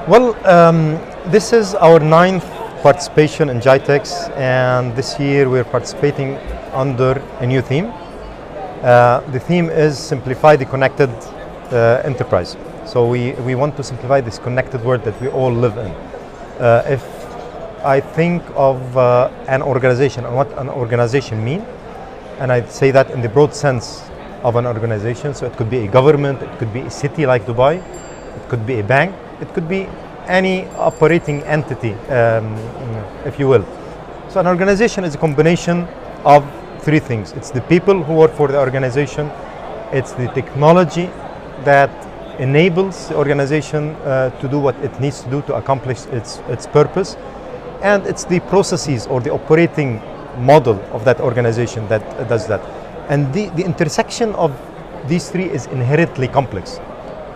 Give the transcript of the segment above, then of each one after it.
Well, this is our ninth participation in GITEX, and this year we're participating under a new theme. The theme is Simplify the Connected Enterprise. So we want to simplify this connected world that we all live in. If I think of an organization and what an organization means, and I say that in the broad sense of an organization, so it could be a government, it could be a city like Dubai, it could be a bank, it could be any operating entity, if you will. So an organization is a combination of three things. It's the people who work for the organization, it's the technology that enables the organization to do what it needs to do to accomplish its purpose, and it's the processes or the operating model of that organization that does that. And the intersection of these three is inherently complex.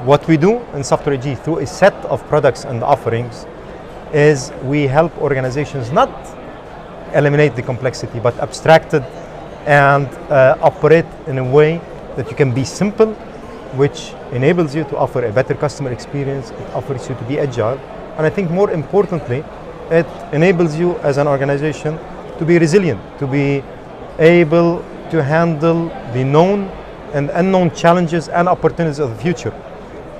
What we do in Software AG through a set of products and offerings is we help organizations not eliminate the complexity, but abstract it and operate in a way that you can be simple, which enables you to offer a better customer experience, it offers you to be agile, and I think more importantly, it enables you as an organization to be resilient, to be able to handle the known and unknown challenges and opportunities of the future.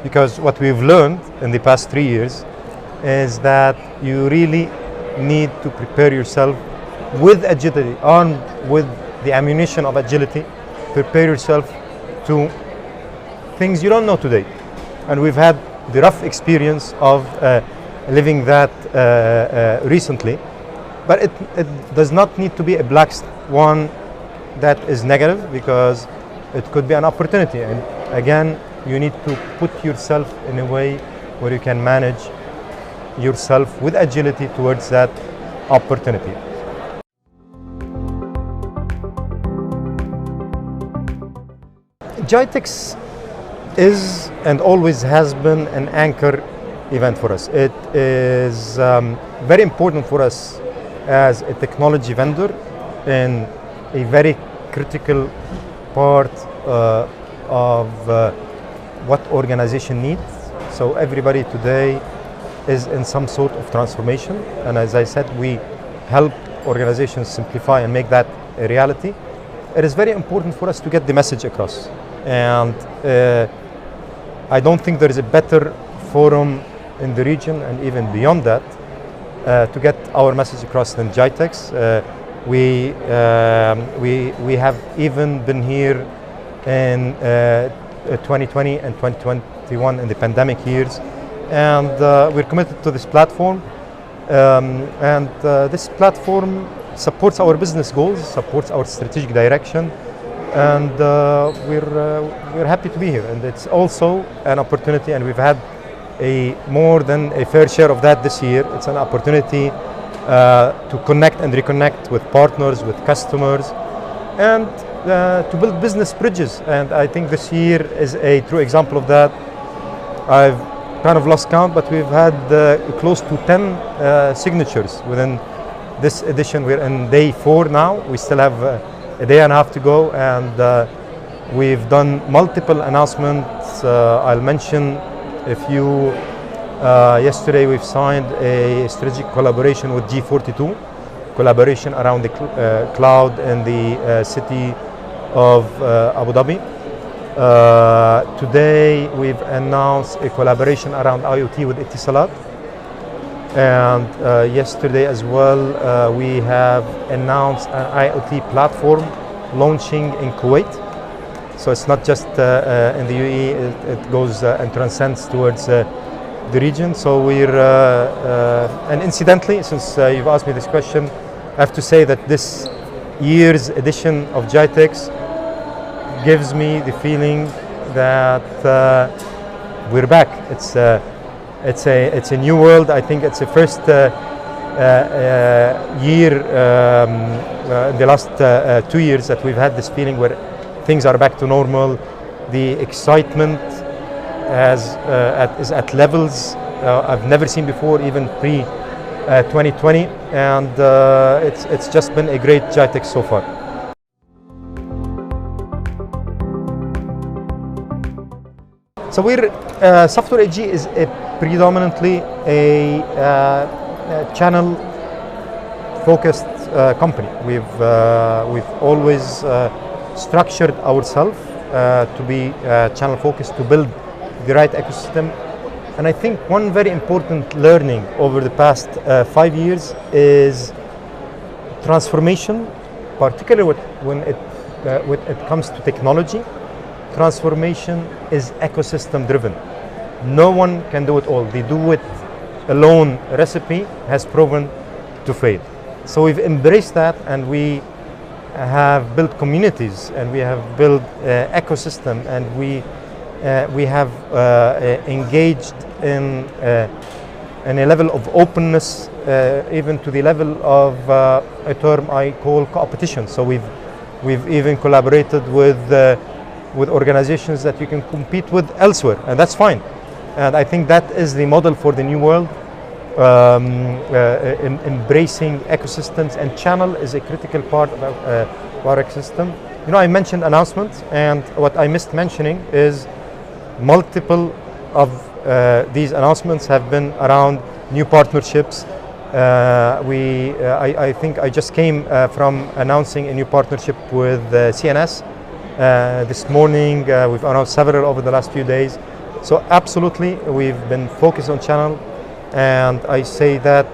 Because what we've learned in the past 3 years is that you really need to prepare yourself with agility, armed with the ammunition of agility, prepare yourself to things you don't know today. And we've had the rough experience of living that recently, but it does not need to be a black swan that is negative, because it could be an opportunity. And again, you need to put yourself in a way where you can manage yourself with agility towards that opportunity. GITEX is and always has been an anchor event for us. It is very important for us as a technology vendor in a very critical part of what organization needs. So everybody today is in some sort of transformation, and as I said, we help organizations simplify and make that a reality. It is very important for us to get the message across, and I don't think there is a better forum in the region and even beyond that to get our message across than GITEX. We have even been here in 2020 and 2021 in the pandemic years, and we're committed to this platform, and this platform supports our business goals, supports our strategic direction, and we're happy to be here. And it's also an opportunity, and we've had more than a fair share of that this year. It's an opportunity to connect and reconnect with partners, with customers, and to build business bridges. And I think this year is a true example of that. I've kind of lost count, but we've had close to 10 signatures within this edition. We're in day 4 now. We still have a day and a half to go, and we've done multiple announcements. I'll mention a few. Yesterday we've signed a strategic collaboration with G42, collaboration around the cloud in the city of Abu Dhabi. Today we've announced a collaboration around IoT with Etisalat, and yesterday as well we have announced an IoT platform launching in Kuwait. So it's not just in the UAE, it goes and transcends towards the region. So we're, and incidentally, since you've asked me this question, I have to say that this year's edition of GITEX gives me the feeling that we're back. It's a new world. I think it's the first year in the last 2 years that we've had this feeling where things are back to normal. The excitement is at levels I've never seen before, even pre-2020, and it's just been a great GITEX so far. So we're Software AG is a predominantly a channel-focused company. We've always structured ourselves to be channel-focused, to build the right ecosystem. And I think one very important learning over the past 5 years is transformation, particularly when it comes to technology. Transformation is ecosystem driven. No one can do it all. The do it alone recipe has proven to fail. So we've embraced that, and we have built communities, and we have built ecosystem, and we have engaged in a level of openness, even to the level of a term I call co-opetition. So we've even collaborated with organizations that you can compete with elsewhere, and that's fine. And I think that is the model for the new world, embracing ecosystems, and channel is a critical part of our ecosystem. You know, I mentioned announcements, and what I missed mentioning is multiple of these announcements have been around new partnerships. I think I just came from announcing a new partnership with CNS. This morning we've announced several over the last few days. So absolutely, we've been focused on channel, and I say that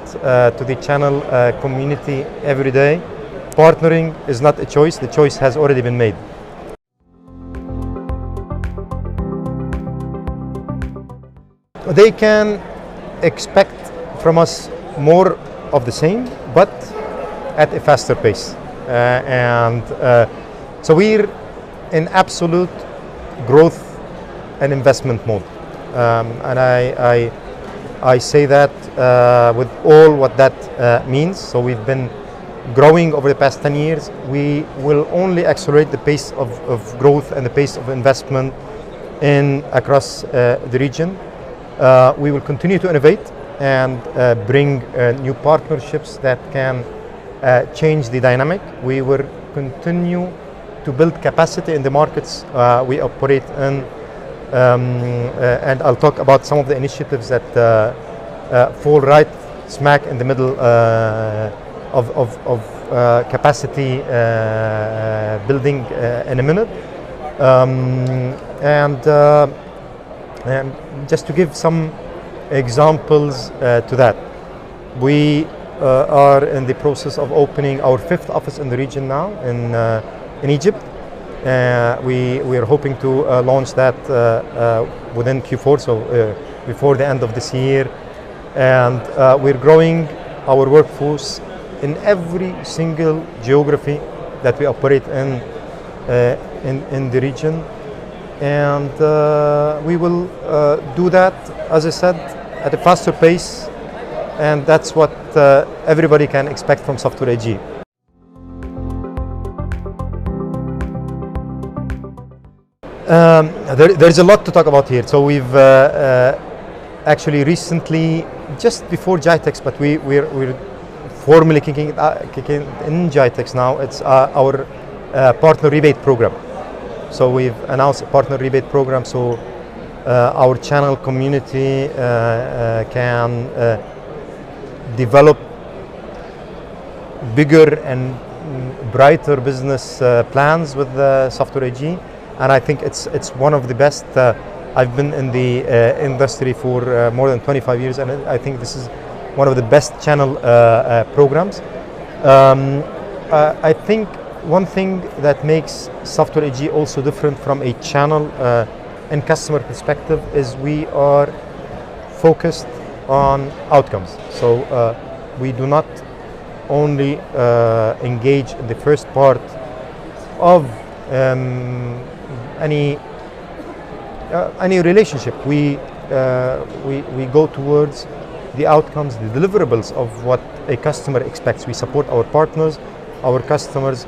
to the channel community every day. Partnering is not a choice, the choice has already been made. They can expect from us more of the same, but at a faster pace. So we're in absolute growth and investment mode. And I say that with all what that means. So we've been growing over the past 10 years. We will only accelerate the pace of growth and the pace of investment across the region. We will continue to innovate and bring new partnerships that can change the dynamic. We will continue to build capacity in the markets we operate in, and I'll talk about some of the initiatives that fall right smack in the middle of capacity building in a minute. And just to give some examples to that, we are in the process of opening our 5th office in the region now in Egypt. We are hoping to launch that within Q4, so before the end of this year. And we're growing our workforce in every single geography that we operate in the region. And we will do that, as I said, at a faster pace, and that's what everybody can expect from Software AG. There's a lot to talk about here. So we've actually recently, just before GITEX, but we're formally kicking in GITEX now. It's our partner rebate program. So we've announced a partner rebate program, so our channel community can develop bigger and brighter business plans with Software AG, and I think it's one of the best. I've been in the industry for more than 25 years, and I think this is one of the best channel programs. I think one thing that makes Software AG also different from a channel and customer perspective is we are focused on outcomes. So we do not only engage in the first part of any relationship. We go towards the outcomes, the deliverables of what a customer expects. We support our partners, our customers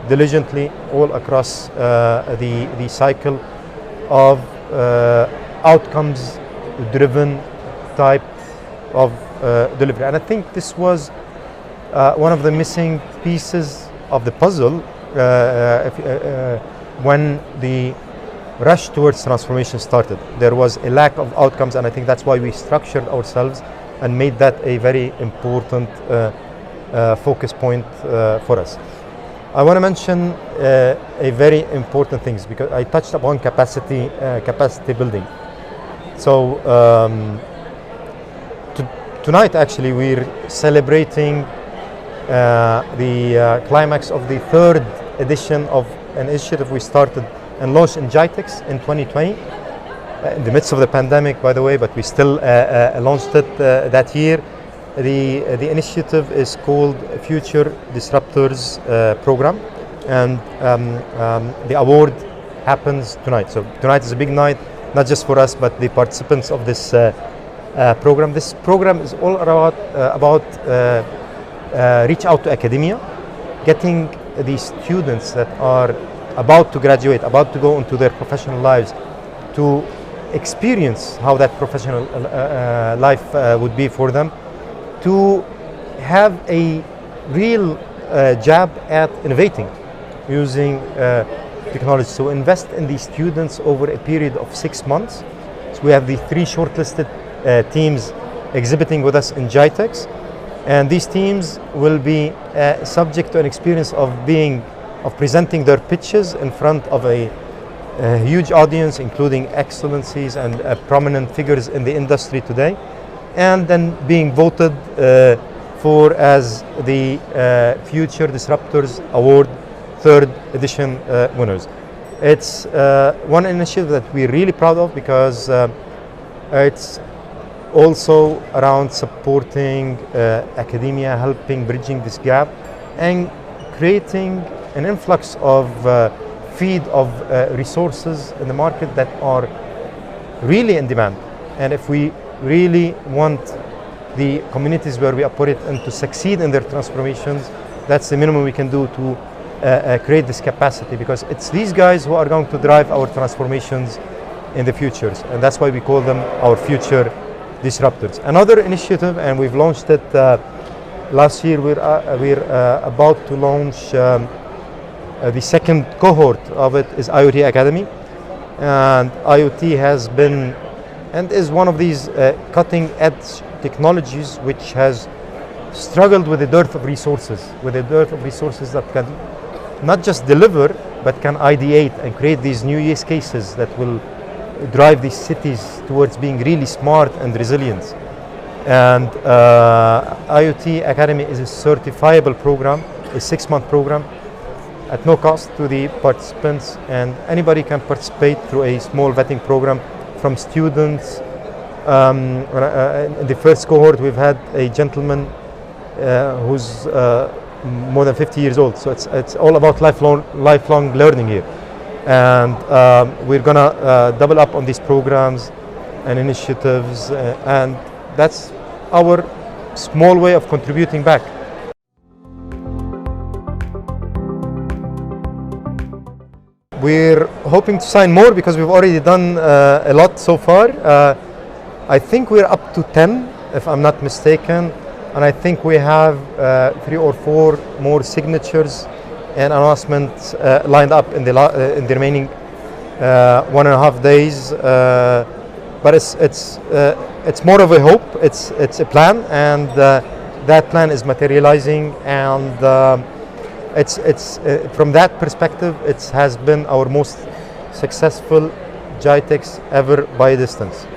diligently all across the cycle of outcomes-driven type of delivery. And I think this was one of the missing pieces of the puzzle when the rush towards transformation started. There was a lack of outcomes, and I think that's why we structured ourselves and made that a very important focus point for us. I want to mention a very important things, because I touched upon capacity building. So tonight actually we're celebrating the climax of the third edition of an initiative we started and launched in GITEX in 2020, in the midst of the pandemic, by the way, but we still launched it that year. The initiative is called Future Disruptors Program, and the award happens tonight. So tonight is a big night, not just for us, but the participants of this program. This program is all about reach out to academia, getting the students that are about to graduate, about to go into their professional lives, to experience how that professional life would be for them, to have a real jab at innovating using technology. So invest in these students over a period of 6 months. So we have the 3 shortlisted teams exhibiting with us in GITEX, and these teams will be subject to an experience of presenting their pitches in front of a huge audience, including excellencies and prominent figures in the industry today, and then being voted for as the Future Disruptors Award 3rd edition winners. It's one initiative that we're really proud of, because it's also around supporting academia, helping bridging this gap, and creating an influx of feed of resources in the market that are really in demand. And if we really want the communities where we operate and to succeed in their transformations, that's the minimum we can do to create this capacity, because it's these guys who are going to drive our transformations in the futures, and that's why we call them our future disruptors. Another initiative, and we've launched it last year, we're about to launch the second cohort of it, is IoT Academy. And IoT has been and is one of these cutting edge technologies which has struggled with a dearth of resources, that can not just deliver, but can ideate and create these new use cases that will drive these cities towards being really smart and resilient. And IoT Academy is a certifiable program, a 6-month program at no cost to the participants, and anybody can participate through a small vetting program from students. In the first cohort, we've had a gentleman who's more than 50 years old, so it's all about lifelong learning here. And we're gonna double up on these programs and initiatives, and that's our small way of contributing back. We're hoping to sign more because we've already done a lot so far. I think we're up to 10, if I'm not mistaken, and I think we have 3 or 4 more signatures and announcements lined up in the remaining 1.5 days. But it's more of a hope. It's a plan, and that plan is materializing. And it's from that perspective, it has been our most successful GITEX ever by a distance.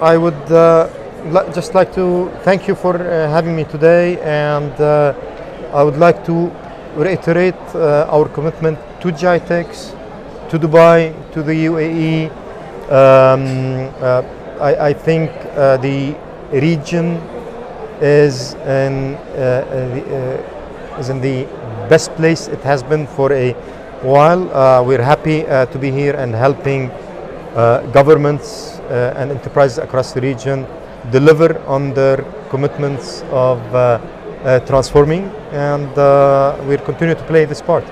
I would just like to thank you for having me today, and I would like to reiterate our commitment to GITEX, to Dubai, to the UAE. I think the region is in the best place it has been for a while. We're happy to be here and helping governments and enterprises across the region deliver on their commitments of transforming, and we'll continue to play this part.